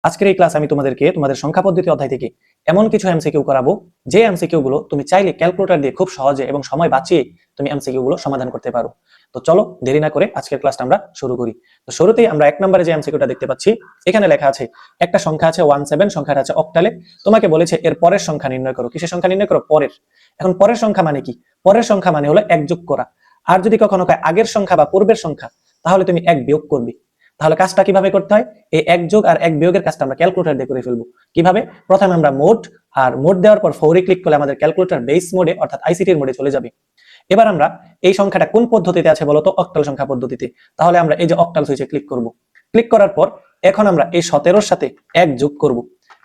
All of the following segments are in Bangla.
আজকের এই ক্লাস আমি তোমাদেরকে তোমাদের সংখ্যা পদ্ধতি অধ্যায় থেকে এমন কিছু এমসিকিউ করাবো যে এমসিকিউ গুলো তুমি চাইলে ক্যালকুলেটর দিয়ে খুব সহজে এবং সময় বাঁচিয়ে তুমি এমসিকিউ গুলো সমাধান করতে পারো। তো চলো দেরি না করে আজকের ক্লাসটা আমরা শুরু করি। তো শুরুতেই আমরা এক নম্বরে যে এমসিকিউটা দেখতে পাচ্ছি, এখানে লেখা আছে একটা সংখ্যা আছে 17, সংখ্যাটা আছে অক্টালে। তোমাকে বলেছে এর পরের সংখ্যা নির্ণয় করো। কিসের সংখ্যা নির্ণয় করো? পরের। এখন পরের সংখ্যা মানে কি? পরের সংখ্যা মানে হলো এক যোগ করা। আর যদি কখনো কয় আগের সংখ্যা বা পূর্বের সংখ্যা, তাহলে তুমি এক বিয়োগ করবে। তাহলে কাজটা কিভাবে করতে হয়? এই এক যোগ আর এক বিয়োগের কাজটা আমরা ক্যালকুলেটর দিয়ে করে ফেলবো। কিভাবে? প্রথমে আমরা মোড দেওয়ার পর ফৌরি ক্লিক করলে আমাদের ক্যালকুলেটর বেস মোডে অর্থাৎ আইসিটির মোডে চলে যাবে। এবার আমরা এই সংখ্যাটা কোন পদ্ধতিতে আছে বলতো? অক্টাল সংখ্যা পদ্ধতিতে। তাহলে আমরা এই যে অক্টাল সুইচে ক্লিক করব। ক্লিক করার পর এখন আমরা এই 17-র সাথে এক যোগ করব।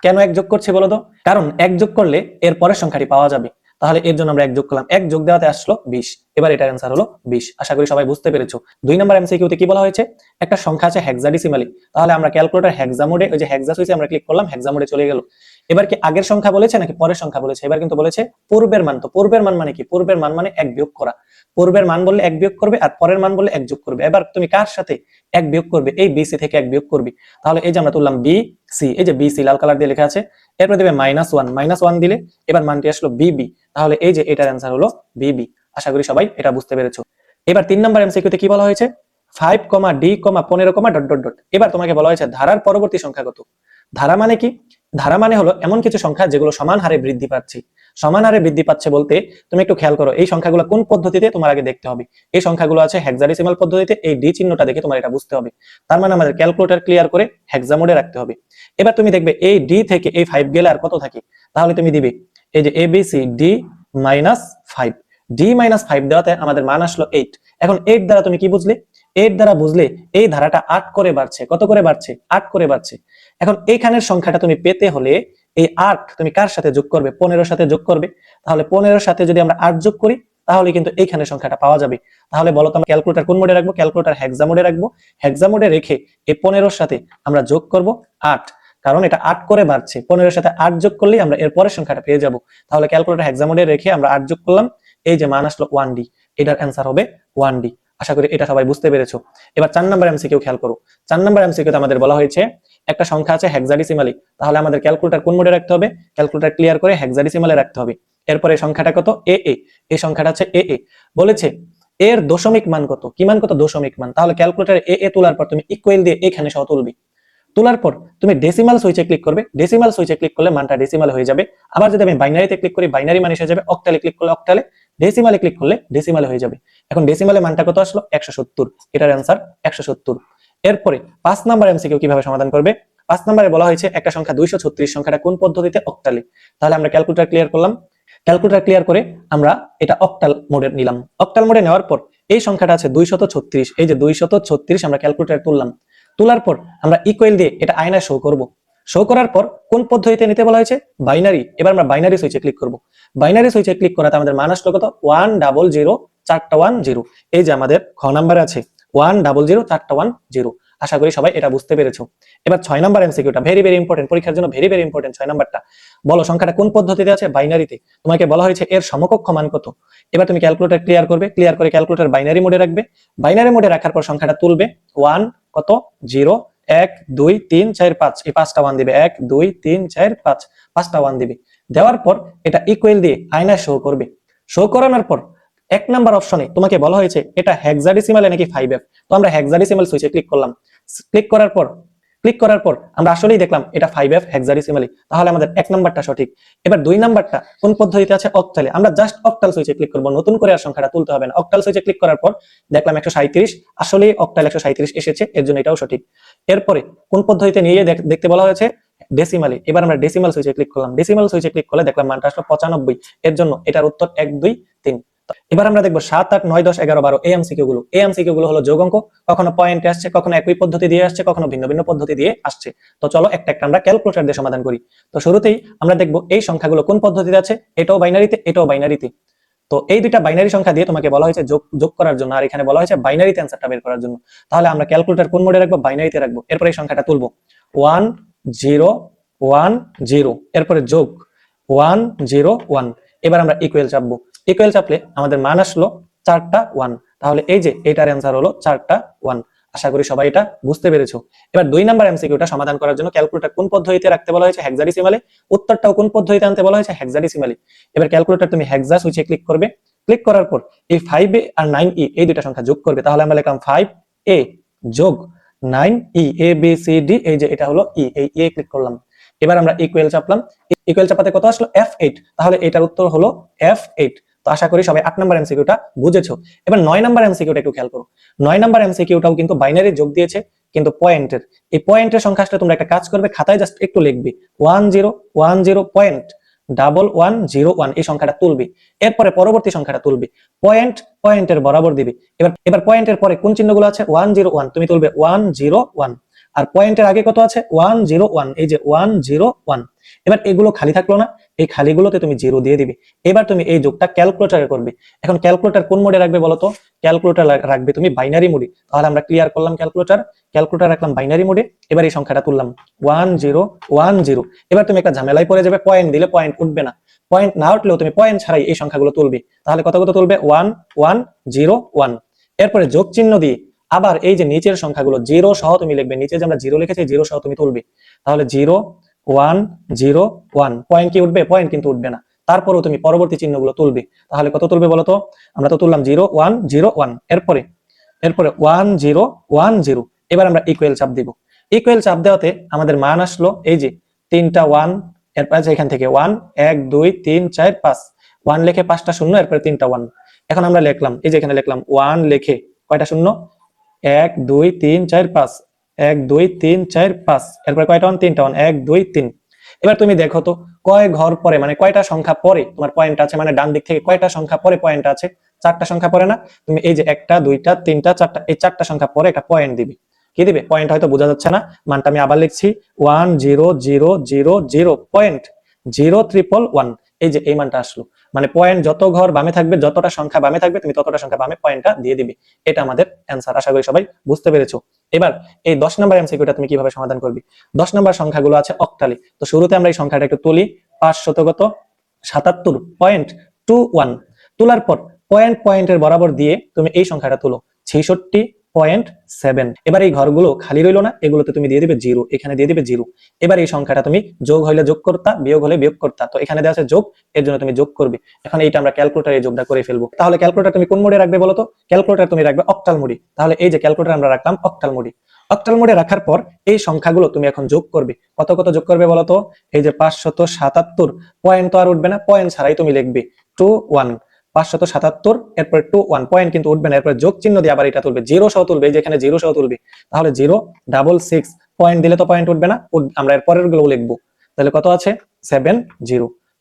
কেন এক যোগ করছি বলতো? কারণ এক যোগ করলে এর পরের সংখ্যাটি পাওয়া যাবে। তাহলে এর জন্য আমরা এক যোগ করলাম। এক যোগ দেওয়াতে আসলো 20। এবার এটার অ্যান্সার হলো 20। আশা করি সবাই বুঝতে পেরেছো। 2 নম্বর এমসিকিউতে কি বলা হয়েছে? একটা সংখ্যা আছে হেক্সাডেসিমালি। তাহলে আমরা ক্যালকুলেটর হেক্সা মোডে, ওই যে হেক্সা সুইচে আমরা ক্লিক করলাম, হেক্সা মোডে চলে গেল। এবার কি আগের সংখ্যা বলেছে নাকি পরের সংখ্যা বলেছে? এবার কিন্তু বলেছে পূর্বের মান। তো পূর্বের মান মানে কি? পূর্বের মান মানে এক বিয়োগ করা। পূর্বের মান বললে এক বিয়োগ করবে, আর পরের মান বললে এক যোগ করবে। এবার তুমি কার সাথে এক বিয়োগ করবে? এই বিসি থেকে এক বিয়োগ করবে। তাহলে এই যে আমরা তুললাম বি সি, এই যে বিসি লাল কালার দিয়ে লেখা আছে, এরপর দেবে -1 দিলে এবার মানটি আসলো বিবি। তাহলে এই যে এটার অ্যান্সার হলো বিবি। আশা করি সবাই এটা বুঝতে পেরেছো। এবার 3 নম্বর এমসিকিউতে কি বলা হয়েছে? 5, D, 15, ... এবার তোমাকে বলা হয়েছে ধারার পরবর্তী সংখ্যা কত? ধারা মানে কি? ধারা মানে হলো এমন কিছু সংখ্যা যেগুলো সমান হারে বৃদ্ধি পাচ্ছে। সমান হারে বৃদ্ধি পাচ্ছে বলতে তুমি একটু খেয়াল করো, এই সংখ্যাগুলো কোন পদ্ধতিতে তোমার আগে দেখতে হবে। এই সংখ্যাগুলো আছে হেক্সাডেসিমাল পদ্ধতিতে। এই ডি চিহ্নটা দেখে তোমার এটা বুঝতে হবে। তার মানে আমাদের ক্যালকুলেটর ক্লিয়ার করে হেক্সা মোডে রাখতে হবে। এবার তুমি দেখবে এই ডি থেকে এই 5 গেলে আর কত থাকে? তাহলে তুমি দিবে এই যে এবিসি ডি -5। ডি -5 দেওয়াতে আমাদের মান আসলো 8। এখন 8 দ্বারা তুমি কি বুঝলে? 8 দ্বারা বুঝলে এই ধারাটা 8 করে বাড়ছে। কত করে বাড়ছে? 8 করে বাড়ছে। এখন এইখানের সংখ্যাটা তুমি পেতে হলে এই 8 তুমি কার সাথে যোগ করবে? 15-র সাথে যোগ করবে। তাহলে 15-র সাথে যদি আমরা 8 যোগ করি, তাহলে কিন্তু এইখানের সংখ্যাটা পাওয়া যাবে। তাহলে বলো তো আমরা ক্যালকুলেটর কোন মোডে রাখবো? ক্যালকুলেটর হেক্সা মোডে রাখবো। হেক্সা মোডে রেখে এই 15-র সাথে আমরা যোগ করব 8, কারণ এটা 8 করে বাড়ছে। 15-এর সাথে 8 যোগ করলেই আমরা এর পরের সংখ্যাটা পেয়ে যাব। তাহলে ক্যালকুলেটর হেক্সা মোডে রেখে আমরা 8 যোগ করলাম, এই যে মান আসলো 1D। এটার অ্যান্সার হবে 1D। আশা করি এটা সবাই বুঝতে পেরেছো। এবার 4 নম্বর এমসিকিউ খেয়াল করো। 4 নম্বর এমসিকিউতে আমাদের বলা হয়েছে একটা সংখ্যা আছে হেক্সাডেসিমালি। তাহলে আমাদের ক্যালকুলেটর কোন মোডে রাখতে হবে? ক্যালকুলেটর ক্লিয়ার করে হেক্সাডেসিমালে রাখতে হবে। এরপরে সংখ্যাটা কত? এ। এই সংখ্যাটা আছে এ। বলেছে এর দশমিক মান কত? কি মান কত? দশমিক মান। তাহলে ক্যালকুলেটরে এ তোলার পর তুমি ইকুয়াল দিয়ে এখানে সহ তুলবে। তোলার পর তুমি ডেসিমাল সুইচে ক্লিক করবে। ডেসিমাল সুইচে ক্লিক করলে মানটা ডেসিমাল হয়ে যাবে। আবার যদি আমি বাইনারিতে ক্লিক করি, বাইনারি মান এসে যাবে। অক্টালে ক্লিক করলে অক্টালে, ডেসিমালে ক্লিক করলে ডেসিমালে হয়ে যাবে। এখন ডেসিমালে মানটা কত আসলো? 170। এটার অ্যান্সার 170। এরপরে 5 নাম্বার এমসিকিউ কিভাবে সমাধান করবে? 5 নম্বরে বলা হয়েছে একটা সংখ্যা 236, সংখ্যাটা কোন পদ্ধতিতে? অক্টালে। তাহলে আমরা ক্যালকুলেটর ক্লিয়ার করলাম। ক্যালকুলেটর ক্লিয়ার করে আমরা এটা অক্টাল মোডে নিলাম। অক্টাল মোডে নেওয়ার পর এই সংখ্যাটা আছে 236। এই যে 236 আমরা ক্যালকুলেটরে তুললাম। তোলার পর আমরা ইকুয়াল দিয়ে এটা আয়নায় শো করব। শো করার পর কোন পদ্ধতিতে নিতে বলা হয়েছে? বাইনারি। এবার আমরা বাইনারি সুইচে ক্লিক করব। বাইনারি সুইচে ক্লিক করাতে আমাদের মান আসলো কত? 100, 4টা 10। এই যে আমাদের খ নাম্বারে আছে 100, 4টা 10। আশা করি সবাই এটা বুঝতে পেরেছো। এবার 6 নাম্বার এমসিকিউটা ভেরি ভেরি ইম্পর্টেন্ট, পরীক্ষার জন্য ভেরি ভেরি ইম্পর্টেন্ট। 6 নাম্বারটা বলো সংখ্যাটা কোন পদ্ধতিতে আছে? বাইনারিতে। তোমাকে বলা হয়েছে এর সমকক্ষ মান কত? এবার তুমি ক্যালকুলেটর ক্লিয়ার করবে। ক্লিয়ার করে ক্যালকুলেটর বাইনারি মোডে রাখবে। বাইনারি মোডে রাখার পর সংখ্যাটা তুলবে। 1 কত 0 1 2 3 4 5, এই 5টা 1 দিবে। 1 2 3 4 5, 5টা 1 দিবে। দেওয়ার পর এটা ইকুয়াল দিয়ে আয়নায় শো করবে। শো করানোর পর 1 নাম্বার অপশনে তোমাকে বলা হয়েছে এটা হেক্সাডেসিমালে নাকি 5F। তো আমরা হেক্সাডেসিমাল সুইচে ক্লিক করলাম। ক্লিক করার পর আমরা আসলেই দেখলাম এটা 5F হেক্সাডেসিমালি। তাহলে আমাদের 1 নাম্বারটা সঠিক। এবার 2 নাম্বারটা কোন পদ্ধতিতে আছে? অক্টালে। আমরা জাস্ট অক্টাল সুইচে ক্লিক করব, নতুন করে আর সংখ্যাটা তুলতে হবে না। অক্টাল সুইচে ক্লিক করার পর দেখলাম 137, আসলেই অক্টাল 137 এসেছে, এর জন্য এটাও সঠিক। এরপরে কোন পদ্ধতিতে নিয়ে দেখতে বলা হয়েছে? ডেসিমালি। এবার আমরা ডেসিমাল সুইচে ক্লিক করলাম। ডেসিমাল সুইচে ক্লিক করলে দেখলাম মানটা আসলো 95, এর জন্য এটার উত্তর 1 2 3। এবার আমরা দেখবো 7 8 9 10 11 12 এই এমসিকিউ গুলো। এই এমসিকিউ গুলো হলো যোগ অঙ্ক, কখনো পয়েন্টে আসছে, কখনো একই পদ্ধতি দিয়ে আসছে, কখনো ভিন্ন ভিন্ন পদ্ধতি দিয়ে আসছে। তো চলো একটা একটা আমরা ক্যালকুলেটর দিয়ে সমাধান করি। তো শুরুতেই আমরা দেখবো এই সংখ্যাগুলো কোন পদ্ধতিতে আছে। এটাও বাইনারিতে, এটাও বাইনারিতে। তো এই দুইটা বাইনারি সংখ্যা দিয়ে তোমাকে বলা হয়েছে যোগ করার জন্য, আর এখানে বলা হয়েছে বাইনারিতে অ্যান্সারটা বের করার জন্য। তাহলে আমরা ক্যালকুলেটর কোন মোডে রাখবো? বাইনারিতে রাখবো। এরপর এই সংখ্যাটা তুলবো 1 0 1 0, এরপরে যোগ 1 0 1। এবার আমরা ইকুয়াল চাপবো। ইকুয়াল চাপলে আমাদের মান আসলো 4টা 1। তাহলে এই যে এটার অ্যান্সার হলো 4টা 1। আশা করি সবাই এটা বুঝতে পেরেছো। এবার 2 নাম্বার এমসিকিউটা সমাধান করার জন্য ক্যালকুলেটর কোন পদ্ধতিতে রাখতে বলা হয়েছে, হেক্সাডেসিমালে, উত্তরটাও কোন পদ্ধতিতে আনতে বলা হয়েছে, হেক্সাডেসিমালে। এবার ক্যালকুলেটর তুমি হেক্সা সুইচে ক্লিক করবে, ক্লিক করার পর এই 5a আর 9e এই দুইটা সংখ্যা যোগ করবে। তাহলে আমরা লিখলাম 5a যোগ 9e, a b c d, এই যে এটা হলো e, এই এ ক্লিক করলাম। এবার আমরা ইকুয়াল চাপলাম, ইকুয়াল চাপাতে কত আসলো, f8, তাহলে এটার উত্তর হলো f8। তো আশা করি সবাই 8 নাম্বার এমসিকিউটা বুঝেছো। এবার 9 নাম্বার এমসিকিউটা একটু খেয়াল করো। 9 নাম্বার এমসিকিউটাও কিন্তু বাইনারি যোগ দিয়েছে, কিন্তু পয়েন্টের, এই পয়েন্টের সংখ্যা আসলে তোমরা একটা কাজ করবে, খাতায় জাস্ট একটু লিখবে 1010.1101 এই সংখ্যাটা তুলবে, এরপরে পরবর্তী সংখ্যাটা তুলবে, পয়েন্টের বরাবর দিবে। এবার পয়েন্টের পরে কোন চিহ্নগুলো আছে, 101 তুমি তুলবে 101, আর পয়েন্টের আগে কত আছে 101, এই যে 101। এবার এগুলো খালি থাকলো না, এই খালিগুলোতে তুমি 0 দিয়ে দিবে। এবার তুমি এই যোগটা ক্যালকুলেটরে করবে। এখন ক্যালকুলেটর কোন মোডে রাখবে বলো তো, ক্যালকুলেটর রাখবে তুমি বাইনারি মোডে। তাহলে আমরা ক্লিয়ার করলাম ক্যালকুলেটর রাখলাম বাইনারি মোডে। এবার এই সংখ্যাটা তুললাম 1010। এবার তুমি একটা ঝামেলায় পড়ে যাবে, পয়েন্ট দিলে পয়েন্ট উঠবে না, পয়েন্ট না উঠলেও তুমি পয়েন্ট ছাড়াই এই সংখ্যাগুলো তুলবে। তাহলে কত কত তুলবে, 1101। এরপরে যোগ চিহ্ন দিয়ে আবার এই যে নিচের সংখ্যাগুলো 0 সহ তুমি লিখবে, নিচে যে আমরা 0 লিখেছি 0 সহ তুমি তুলবে। তাহলে 0101, পয়েন্ট কি উঠবে, পয়েন্ট কিন্তু উঠবে না, তারপরেও তুমি পরবর্তী চিহ্নগুলো তুলবে। তাহলে কত তুলবে বলতো, আমরা তো তুললাম 0101, এরপরে 1010। এবার আমরা ইকুয়াল চাপ দিব, ইকুয়াল চাপ দেওয়াতে আমাদের মান আসলো এই যে 3টা 1, এরপর এখান থেকে 1 1 2 3 4 5, 1 লিখে 5টা শূন্য, এরপরে 3টা 1। এখন আমরা লিখলাম, এই যে এখানে লিখলাম 1 লিখে কয়টা শূন্য, 1 2 3 4 5, 1 2 3 4 5, এরপর কয়টা 1, 3টা 1, 1 2 3। এবার তুমি দেখো তো কয় ঘর পরে, মানে কয়টা সংখ্যা পরে তোমার পয়েন্ট আছে, মানে ডান দিক থেকে কয়টা সংখ্যা পরে পয়েন্ট আছে, 4টা সংখ্যা পরে না। তুমি এই যে 1টা 2টা 3টা 4টা, এই 4টা সংখ্যা পরে একটা পয়েন্ট দিবে। কি দিবে, পয়েন্ট হয়তো বোঝা যাচ্ছে না, মানটা আমি আবার লিখছি 1000.011, এই যে এই মানটা আসলো। মানে পয়েন্ট যত ঘর বামে থাকবে, যতটা সংখ্যা বামে থাকবে, তুমি ততটা সংখ্যা বামে পয়েন্টটা দিয়ে দিবে। এটা আমাদের অ্যান্সার, আশা করি সবাই বুঝতে পেরেছো। এবার এই 10 নাম্বার এমসিকিউটা তুমি কিভাবে সমাধান করবে। 10 নাম্বার সংখ্যাগুলো আছে অক্টালে। তো শুরুতে আমরা এই সংখ্যাটা একটু তুলি, 577.21। তোলার পর পয়েন্টের বরাবর দিয়ে তুমি এই সংখ্যাটা তুলো 66.7। এবার এই ঘরগুলো খালি রইলো না, এগুলোতে তুমি দিয়ে দিবে 0, এখানে দিয়ে দিবে 0। এবার এই সংখ্যাটা তুমি যোগ হইলে যোগ করতা, বিয়োগ হলে বিয়োগ করতা, তো এখানে দেওয়া আছে যোগ, এর জন্য তুমি যোগ করবে। এখন এইটা আমরা ক্যালকুলেটরে যোগটা করে ফেলবো। তাহলে ক্যালকুলেটর তুমি কোন মোডে রাখবে বলো তো, ক্যালকুলেটর তুমি রাখবে অক্টাল মোডে। তাহলে এই যে ক্যালকুলেটর আমরা রাখলাম অক্টাল মোডে। অক্টাল মোডে রাখার পর এই সংখ্যাগুলো তুমি এখন যোগ করবে। কত কত যোগ করবে বলো তো, এই যে 577, পয়েন্ট তো আর উঠবে না, পয়েন্ট ছাড়াই তুমি লিখবে 21, 577, এরপরে 21, পয়েন্ট কিন্তু উঠবে না, এরপরে যোগ চিহ্ন দিয়ে আবার এটা তুলবে, 0 সহ তুলবে, যেখানে 0 সহ তুলবে। তাহলে 066, পয়েন্ট দিলে তো পয়েন্ট উঠবে না, আমরা এর পরের গুলো লিখবো। তাহলে কত আছে 70।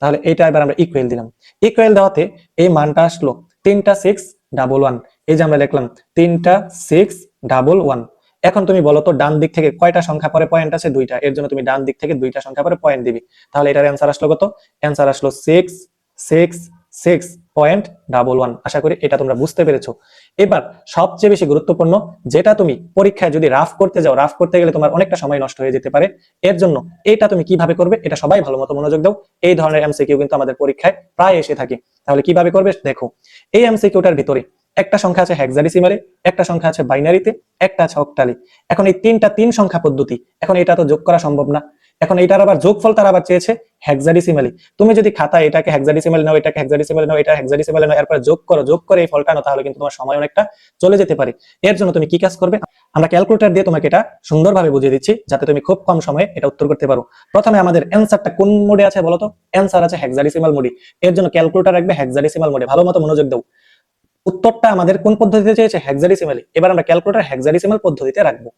তাহলে এটা এবার আমরা ইকুয়াল দিলাম, ইকুয়াল দেওয়াতে এই মানটা আসলো 3টা 611, এই যে আমরা লিখলাম 3টা 611। এখন তুমি বলো তো ডান দিক থেকে কয়টা সংখ্যা পরে পয়েন্ট আছে, 2টা, এর জন্য তুমি ডান দিক থেকে 2টা সংখ্যা পরে পয়েন্ট দিবি। তাহলে এটার অ্যান্সার আসলো কত, অ্যান্সার আসলো 666.11। আশা করি এটা তোমরা বুঝতে পেরেছো। এবার সবচেয়ে বেশি গুরুত্বপূর্ণ, যেটা তুমি পরীক্ষায় যদি রাফ করতে যাও, রাফ করতে গেলে তোমার অনেকটা সময় নষ্ট হয়ে যেতে পারে, এর জন্য এটা তুমি কিভাবে করবে এটা সবাই ভালো মতো মনোযোগ দাও। এই ধরনের এমসিকিউ কিন্তু আমাদের পরীক্ষায় প্রায় এসে থাকে। তাহলে কিভাবে করবে দেখো, এই এমসিকিউটার ভিতরে একটা সংখ্যা আছে হেক্সাডেসিমালে, একটা সংখ্যা আছে বাইনারিতে, একটা আছে অক্টালে। এখন এই 3 সংখ্যা পদ্ধতি, এখন এটা তো যোগ করা সম্ভব না। এখন এটার আবার যোগফল তারা আবার চেয়েছে হেক্সাডেসিমালে। তুমি যদি খাতায় এটাকে হেক্সাডেসিমালে নাও, এটাকে হেক্সাডেসিমালে নাও, এটা হেক্সাডেসিমালে নাও, এরপর যোগ করে এই ফলটা নাও, তাহলে কিন্তু তোমার সময় অনেকটা চলে যেতে পারে। এর জন্য তুমি কি কাজ করবে, আমরা ক্যালকুলেটর দিয়ে তোমাকে এটা সুন্দরভাবে বুঝিয়ে দিচ্ছি, যাতে তুমি খুব কম সময়ে এটা উত্তর করতে পারো। প্রথমে আমাদের অ্যান্সারটা কোন মোডে আছে বলো তো, অ্যান্সার আছে হেক্সাডেসিমাল মোডে। এর জন্য ক্যালকুলেটর রাখবে হেক্সাডেসিমাল মোডে, ভালো মতো মনোযোগ দাও। উত্তরটা আমাদের কোন পদ্ধতিতে চেয়েছে, হেক্সাডেসিমালে। এবার আমরা ক্যালকুলেটর হেক্সাডেসিমাল পদ্ধতিতে রাখবো।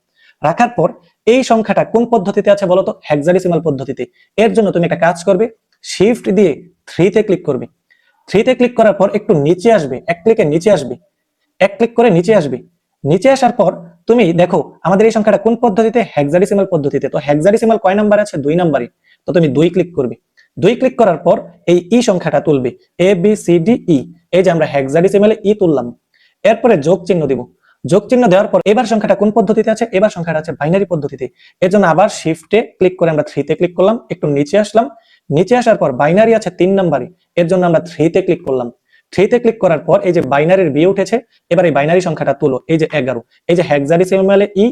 রাখার পর এই সংখ্যাটা কোন পদ্ধতিতে আছে বলতো, হেক্সাডেসিমাল পদ্ধতিতে। এর জন্য তুমি একটা কাজ করবে, শিফট দিয়ে 3 তে ক্লিক করবে। 3 তে ক্লিক করার পর একটু নিচে আসবে, এক ক্লিকে নিচে আসবে, এক ক্লিক করে নিচে আসবে। নিচে আসার পর তুমি দেখো আমাদের এই সংখ্যাটা কোন পদ্ধতিতে, হেক্সাডেসিমাল পদ্ধতিতে। তো হেক্সাডেসিমাল কয় নাম্বার আছে, 2 নাম্বারে। তো তুমি 2 ক্লিক করবে। 2 ক্লিক করার পর এই ই সংখ্যাটা তুলবে, A B C D E, এই যে আমরা হেক্সাডেসিমালে ই তুললাম। এরপরে যোগ চিহ্ন দিব। যোগ চিহ্ন দেওয়ার পর এবার সংখ্যাটা কোন পদ্ধতিতে আছে, এবার সংখ্যাটা আছে বাইনারি পদ্ধতিতে। এর জন্য আবার শিফটে ক্লিক করে আমরা 3 তে ক্লিক করলাম, একটু নিচে আসলাম। নিচে আসার পর বাইনারি আছে 3 নাম্বারে, এর জন্য আমরা 3 তে ক্লিক করলাম। 3 তে ক্লিক করার পর এই যে বাইনারির বি উঠেছে, এবার এই বাইনারি সংখ্যাটা তুলো, এই যে 11, এই যে হেক্সাডেসিমালে ই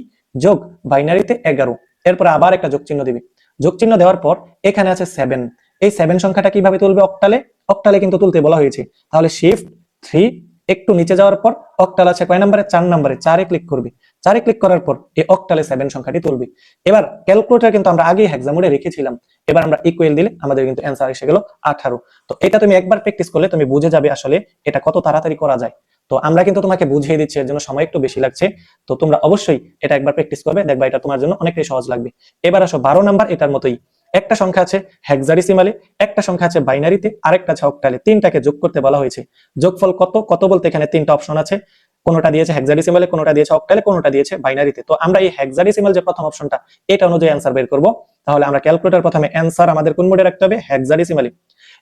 যোগ বাইনারিতে 11, এরপর আবার একটা যোগ চিহ্ন দিবি। যোগ চিহ্ন দেওয়ার পর এখানে আছে 7, এই 7 সংখ্যাটা কিভাবে তুলবে? অক্টালে, অক্টালে কিন্তু তুলতে বলা হয়েছে। তাহলে শিফট 3 একটু নিচে যাওয়ার পর অক্টাল আছে কয় নম্বরে? 4 নম্বরে, 4 এ ক্লিক করবি। 4 এ ক্লিক করার পর এই অক্টালে 7 সংখ্যাটি তুলবি। এবার ক্যালকুলেটর কিন্তু আমরা আগেই হেক্সামোডে রেখেছিলাম, এবার আমরা ইকুয়াল দিলে আমাদের কিন্তু অ্যান্সার এসে গেল 18। তো এটা তুমি একবার প্র্যাকটিস করলে তুমি বুঝে যাবে আসলে এটা কত তাড়াতাড়ি করা যায়। তো আমরা কিন্তু তোমাকে বুঝিয়ে দিচ্ছি, এর জন্য সময় একটু বেশি লাগছে। তো তোমরা অবশ্যই এটা একবার প্র্যাকটিস করবে, দেখবা এটা তোমার জন্য অনেকটাই সহজ লাগবে। এবার আসো 12 নাম্বার, এটার মতোই একটা সংখ্যা আছে হেক্সাডেসিমালে, একটা সংখ্যা আছে বাইনারিতে, আরেকটা আছে অক্টালে, তিনটাকে যোগ করতে বলা হয়েছে। যোগফল কত? কত বলতে এখানে তিনটা অপশন আছে, কোনটা দিয়েছে হেক্সাডেসিমালে, কোনটা দিয়েছে অক্টালে, কোনটা দিয়েছে বাইনারিতে। তো আমরা এই হেক্সাডেসিমাল যে প্রথম অপশনটা, এটা অনুযায়ী অ্যান্সার বের করব। তাহলে আমরা ক্যালকুলেটর প্রথমে অ্যান্সার আমাদের কোন মোডে রাখতে হবে? হেক্সাডেসিমালে।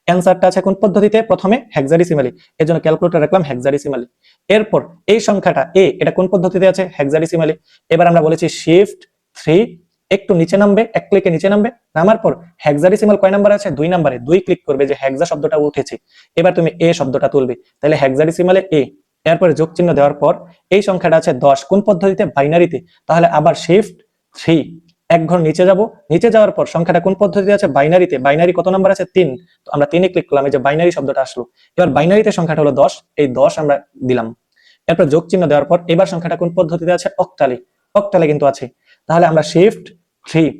অ্যান্সারটা আছে কোন পদ্ধতিতে? প্রথমে হেক্সাডেসিমালে, এর জন্য ক্যালকুলেটর রাখলাম হেক্সাডেসিমালে। এরপর এই সংখ্যাটা এ, এটা কোন পদ্ধতিতে আছে? হেক্সাডেসিমালে। এবার আমরা বলেছি শিফট 3 একটু নিচে নামবে, এক ক্লিকে নিচে নামবে, নামার পর হেক্সাডেসিমাল কয় নাম্বার আছে? 2 নম্বরে, 2 ক্লিক করবে, যে হেক্সা শব্দটা উঠেছে, এবার তুমি এ শব্দটা তুলবে, তাহলে হেক্সাডেসিমালে এ। এরপরে যোগ চিহ্ন দেওয়ার পর এই সংখ্যাটা আছে 10, কোন পদ্ধতিতে? বাইনারিতে, তাহলে আবার শিফট 3 এক ঘর নিচে যাব, নিচে যাওয়ার পর সংখ্যাটা কোন পদ্ধতিতে আছে? বাইনারিতে। বাইনারি কত নাম্বার আছে? 3, তো আমরা 3 এ ক্লিক করলাম, এই যে বাইনারি শব্দটা আসলো। এবার বাইনারিতে সংখ্যাটা হলো 10, এই 10 আমরা দিলাম। এরপর যোগ চিহ্ন দেওয়ার পর এবার সংখ্যাটা কোন পদ্ধতিতে আছে? অক্টালে, অক্টালে কিন্তু আছে, তাহলে আমরা শিফট 3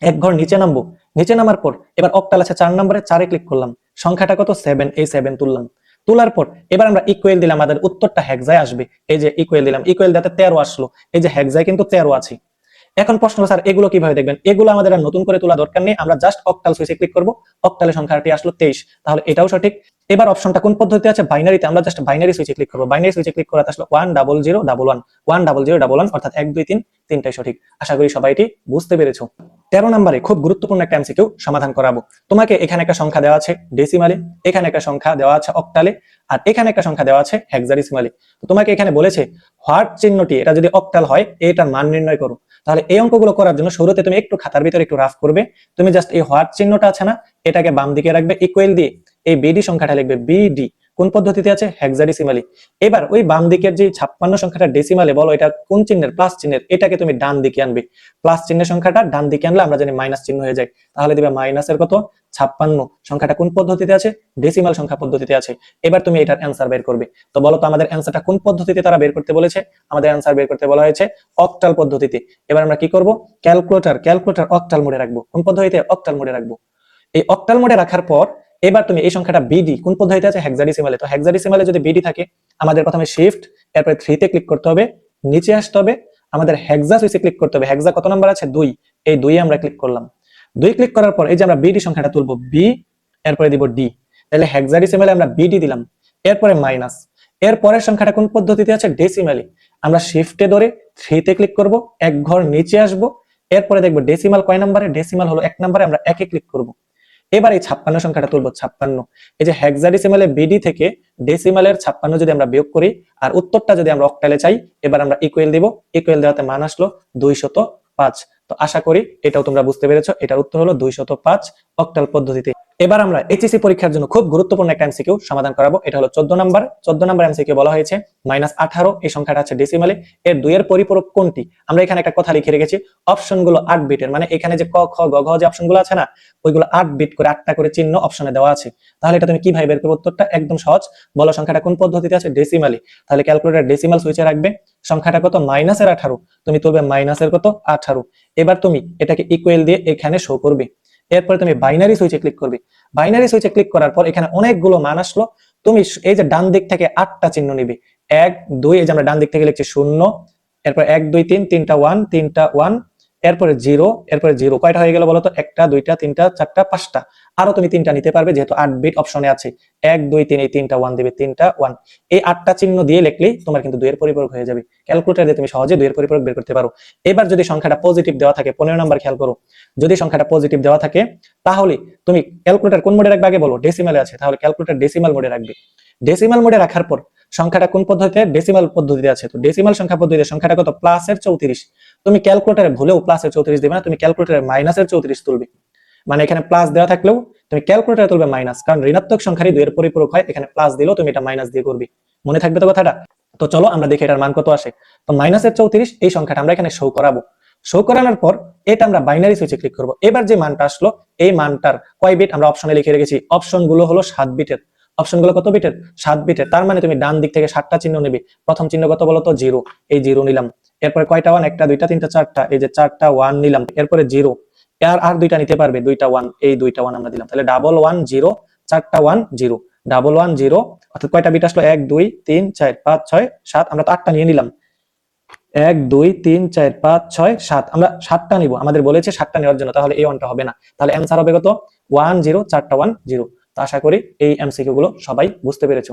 এক ঘর নিচে নামবো, নিচে নামার পর এবার অক্টাল আছে 4 নম্বরে, 4 এ ক্লিক করলাম, সংখ্যাটা কত? 7, এই 7 তুললাম। তোলার পর এবার আমরা ইকুয়াল দিলাম, আমাদের উত্তরটা হেক্সায় আসবে, এই যে ইকুয়াল দিলাম, ইকুয়াল দিতে 13 আসলো, এই যে হেক্সায় কিন্তু 13 আছে। এখন প্রশ্ন, স্যার এগুলো কিভাবে দেখবেন? এগুলো আমাদের আর নতুন করে তোলা দরকার নেই, আমরা জাস্ট অক্টাল সুইচে ক্লিক করব, অক্টালে সংখ্যাটি আসলো 23, তাহলে এটাও সঠিক। এবার অপশনটা কোন পদ্ধতিতে আছে? বাইনারিতে, আমরা জাস্ট বাইনারি সুইচে ক্লিক করব, বাইনারি সুইচে ক্লিক করাতে আসলো 10011 10011, অর্থাৎ 1 2 3 তিনটাই সঠিক। আশা করি সবাই এটি বুঝতে পেরেছো। 13 নম্বরে খুব গুরুত্বপূর্ণ একটা এমসিকিউ সমাধান করাবো তোমাকে। এখানে একটা সংখ্যা দেওয়া আছে ডেসিমালে, এখানে একটা সংখ্যা দেওয়া আছে অক্টালে, আর এখানে একটা সংখ্যা দেওয়া আছে হেক্সাডেসিমালে। তো তোমাকে এখানে বলেছে হোয়াট চিহ্নটি, এটা যদি অক্টাল হয় এটার মান নির্ণয় করো। তাহলে এই অঙ্কগুলো করার জন্য শুরুতে তুমি একটু খাতার ভিতরে একটু রাফ করবে, তুমি জাস্ট এই হোয়াট চিহ্নটা আছে না, এটাকে বাম দিকে রাখবে, ইকুয়াল দিয়ে এই বিডি সংখ্যাটা লিখবে, বিডি কোন পদ্ধতিতে আছে? হেক্সাডেসিমালি। এবার ওই বাম দিকের যে 56 সংখ্যাটা ডেসিমালে, বলো এটা কোন চিহ্নের? প্লাস চিহ্নের, এটাকে তুমি ডান দিকে আনবে, প্লাস চিহ্নের সংখ্যাটা ডান দিকে আনলে আমরা জানি মাইনাস চিহ্ন হয়ে যায়, তাহলে দিবে মাইনাসের কত? 56। সংখ্যাটা কোন পদ্ধতিতে আছে? ডেসিমাল সংখ্যা পদ্ধতিতে আছে। এবার তুমি এটার অ্যান্সার বের করবে। তো বলো তো আমাদের অ্যান্সারটা কোন পদ্ধতিতে তারা বের করতে বলেছে? আমাদের অ্যান্সার বের করতে বলা হয়েছে অক্টাল পদ্ধতিতে। এবার আমরা কি করব? ক্যালকুলেটর অক্টাল মোডে রাখবো। কোন পদ্ধতিতে? অক্টাল মোডে রাখবো। এই অক্টাল মোডে রাখার পর এবার তুমি এই সংখ্যাটা বিডি কোন পদ্ধতিতে আছে? হেক্সাডেসিমালে। তো হেক্সাডেসিমালে যদি বিডি থাকে, আমাদের প্রথমে শিফট এরপরে 3 তে ক্লিক করতে হবে, নিচে আসতে হবে, আমাদের হেক্সা সুইচে ক্লিক করতে হবে। হেক্সা কত নাম্বার আছে? 2, এই 2 আমরা ক্লিক করলাম। 2 ক্লিক করার পর এই যে আমরা বিডি সংখ্যাটা তুলবো, বি এরপরে দিব ডি, তাহলে হেক্সাডেসিমালে আমরা বিডি দিলাম, এরপরে মাইনাস। এর পরের সংখ্যাটা কোন পদ্ধতিতে আছে? ডেসিমালে। আমরা শিফটে ধরে 3 তে ক্লিক করব, এক ঘর নিচে আসব, এরপরে দেখবো ডেসিমাল কয় নাম্বারে? ডেসিমাল হলো 1 নম্বরে, আমরা 1 এ ক্লিক করব। এবার এই 56 সংখ্যাটা তুলবো, 56। এই যে হেক্সাডেসিমালে বিডি থেকে ডেসিমালের 56 যদি আমরা বিয়োগ করি আর উত্তরটা যদি আমরা অক্টালে চাই, এবার আমরা ইকুয়াল দিব, ইকুয়াল দেওয়াতে মান আসলো 205। তো আশা করি এটাও তোমরা বুঝতে পেরেছো, এটার উত্তর হলো 205 অক্টাল পদ্ধতিতে। এবার আমরা এইচএসসি পরীক্ষার জন্য খুব গুরুত্বপূর্ণ একটা এমসিকিউ সমাধান করাবো। এটা হলো 14 নাম্বার। 14 নাম্বার এমসিকিউ বলা হয়েছে -18, এই সংখ্যাটা আছে ডেসিমালে, এর 2 এর পরিপূরক কোনটি? আমরা এখানে একটা কথা লিখে রেখেছি, অপশনগুলো 8 বিটের, মানে এখানে যে ক খ গ ঘ যে অপশনগুলো আছে না, ওইগুলো 8 বিট করে 8টা করে চিহ্ন অপশনে দেওয়া আছে। তাহলে এটা তুমি কিভাবে বের করবে? উত্তরটা একদম সহজ, বলো সংখ্যাটা কোন পদ্ধতিতে আছে? ডেসিমালে। তাহলে ক্যালকুলেটর ডেসিমাল সুইচে রাখবে, সংখ্যাটা কত? -18, তুমি তুলবে মাইনাসের কত? 18। এবার তুমি এটাকে ইকুয়াল দিয়ে এখানে শো করবে, এরপরে তুমি বাইনারি সুইচে ক্লিক করবে। বাইনারি সুইচে ক্লিক করার পর এখানে অনেকগুলো মান আসলো, তুমি এই যে ডান দিক থেকে 8টা চিহ্ন নিবে, 1 2, এই যে আমরা ডান দিক থেকে লিখছি 0, এরপর 1 2 3 তিনটা 1, তিনটা 1, এরপরে 0, এরপরে 0, কয়টা হয়ে গেল বলো তো? 1টা 2টা 3টা 4টা 5টা, আরো তুমি 3টা নিতে পারবে যেহেতু 8 বিট অপশনে আছে। 1 2 3, এই 3টা 1 দিবে, 3টা 1, এই 8টা চিহ্ন দিয়ে লিখলেই তোমার কিন্তু 2 এর পরিপূরক হয়ে যাবে। ক্যালকুলেটর দিয়ে তুমি সহজে 2 এর পরিপূরক বের করতে পারো। এবার যদি সংখ্যাটা পজিটিভ দেওয়া থাকে, 15 নাম্বার খেয়াল করো, যদি সংখ্যাটা পজিটিভ দেওয়া থাকে তাহলে তুমি ক্যালকুলেটর কোন মোডে রাখবে? আগে বলো, ডেসিমালে আছে, তাহলে ক্যালকুলেটর ডেসিমাল মোডে রাখবে। ডেসিমাল মোডে রাখার পর সংখ্যাটা কোন পদ্ধতিতে? ডেসিমাল পদ্ধতিতে আছে। তো ডেসিমাল সংখ্যা পদ্ধতিতে সংখ্যাটা কত? প্লাসের 34। তুমি ক্যালকুলেটরে ভুলেও প্লাসের 34 দিবে না, তুমি ক্যালকুলেটরে মাইনাসের 34 তুলবে, মানে এখানে প্লাস দেওয়া থাকলেও তুমি ক্যালকুলেটরে তুলবে মাইনাস, কারণ ঋণাত্মক সংখ্যারই 2 এর পরিপূরক হয়, এখানে প্লাস দিলেও তুমি এটা মাইনাস দিয়ে করবে। মনে থাকবে তো কথাটা? তো চলো আমরা দেখি এটার মান কত আসে। তো -34 এই সংখ্যাটা আমরা এখানে শো করাবো। শো করানোর পর এটা আমরা বাইনারি সুইচে ক্লিক করব। এবার যে মানটা আসলো এই মানটার কয় বিট আমরা অপশনে লিখে রেখেছি, অপশনগুলো হলো 7 বিটের। অপশনগুলো কত বিটের? 7 বিটের। তার মানে তুমি ডান দিক থেকে 7টা চিহ্ন নেবে। প্রথম চিহ্ন কত বলো তো? 0। এই 0 নিলাম। এরপরে কয়টা 1? 1টা 2টা 3টা 4টা, এই যে 4টা 1 নিলাম। এরপরে 0, আর 2টা নিতে পারবে, 2টা 1, এই 2টা 1 আমরা দিলাম। তাহলে 111 0, 4টা 1 0, 111 0, অর্থাৎ কয়টা বিট আসলো? 1 2 3 4 5 6 7, আমরা তো 8টা নিয়ে নিলাম। 1 2 3 4 5 6 7, আমরা 7টা নিব, আমাদের বলেছে 7টা নেওয়ার জন্য, তাহলে এই 1টা হবে না। তাহলে অ্যানসার হবে কত? 1 0, 4টা 1 0। তো আশা করি এই এমসিকিউ গুলো সবাই বুঝতে পেরেছো।